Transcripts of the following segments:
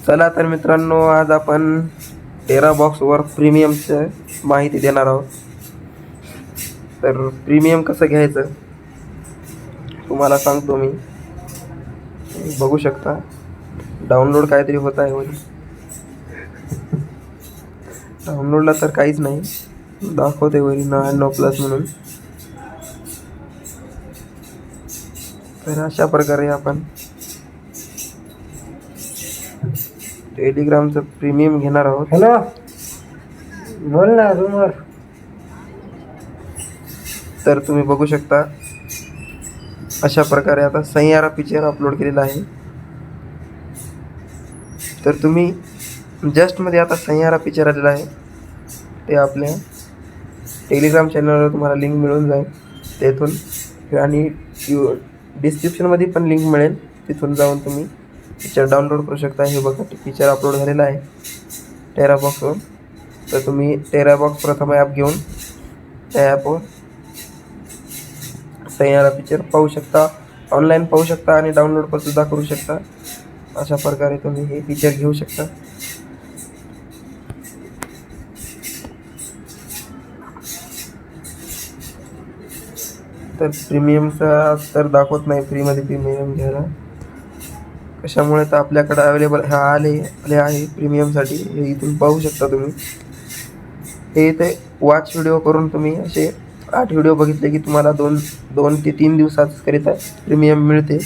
चला तर मित्रांनो, आज आपण टेरा बॉक्सवर प्रीमियमचं माहिती देणार आहोत. तर प्रीमियम कसं घ्यायचं तुम्हाला सांगतो मी. बघू शकता डाउनलोड काहीतरी होत आहे वरी. डाउनलोडला तर काहीच नाही दाखवते वरी 99+ म्हणून. तर अशा प्रकारे आपण टेलिग्रामचं प्रीमियम घेणार आहोत. हॅलो, बोल ना रूमवर. तर तुम्ही बघू शकता अशा प्रकारे आता सैयारा पिक्चर अपलोड केलेला आहे. तर तुम्ही जस्टमध्ये आता सैयारा पिक्चर आलेला आहे, ते आपल्या टेलिग्राम चॅनलवर तुम्हाला लिंक मिळून जाईल तेथून, आणि डिस्क्रिप्शनमध्ये पण लिंक मिळेल, तिथून जाऊन तुम्ही पिक्चर डाउनलोड करू शकता. हे बघा पिक्चर अपलोड झालेला आहे टेरा बॉक्सवर. तर तुम्ही टेरा बॉक्स प्रथम ॲप घेऊन त्या ॲपवर सैयारा पिक्चर पाहू शकता, ऑनलाईन पाहू शकता आणि डाउनलोड पण सुद्धा करू शकता. अशा प्रकारे तुम्ही हे पिक्चर घेऊ शकता. तर प्रीमियमचा तर दाखवत नाही फ्रीमध्ये प्रीमियम घ्यायला. कशामुळे तर आपल्याकडे अवेलेबल आले आहे प्रीमियमसाठी. हे इथून पाहू शकता तुम्ही. हे इथे वॉच व्हिडिओ करून तुम्ही असे 8 व्हिडिओ बघितले की तुम्हाला 2 ते 3 दिवसाकरिता प्रीमियम मिळते.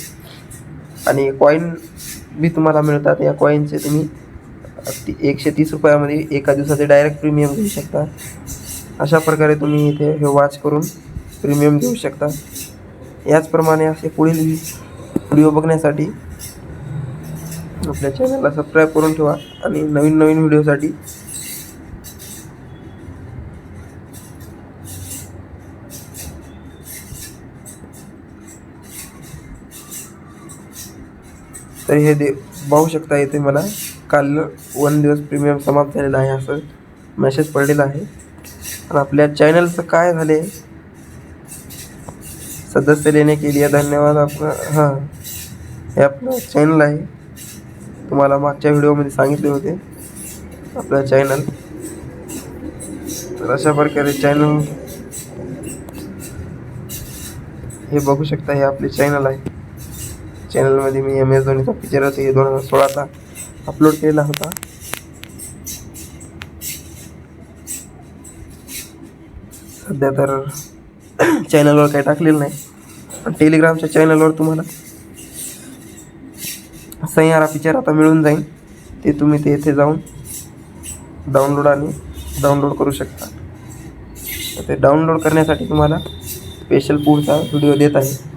आणि कॉईन बी तुम्हाला मिळतात. या कॉईनचे तुम्ही 130 रुपयामध्ये एका दिवसाचे डायरेक्ट प्रीमियम घेऊ शकता. अशा प्रकारे तुम्ही इथे हे वॉच करून प्रीमियम घेऊ शकता. याचप्रमाणे असे पुढील व्हिडिओ बघण्यासाठी आपल्या चॅनलला सबस्क्राईब करून ठेवा. आणि नवीन व्हिडिओसाठी तर हे पाहू शकता. इथे मला काल 1 दिवस प्रीमियम समाप्त झालेला आहे असं मेसेज पडलेला आहे. आणि आपल्या चॅनलचं काय झाले, सदस्य लेने के लिए धन्यवाद. हे आपलं चॅनल आहे, तुम्हाला मागच्या व्हिडिओमध्ये सांगितले होते आपलं चॅनल. तर अशा प्रकारे चॅनल हे बघू शकता. हे आपले चॅनल आहे. चॅनलमध्ये मी MS धोनीचा पिक्चर 2016चा अपलोड केलेला होता. सध्या तर चॅनलवर काही टाकलेलं नाही, पण टेलिग्रामच्या चॅनलवर तुम्हाला सैयारा पिक्चर आता मिळून जाईल. ते तुम्ही येथे जाऊन डाउनलोड करू शकता. ते डाउनलोड करण्यासाठी तुम्हाला स्पेशल पुढचा व्हिडिओ देत आहे.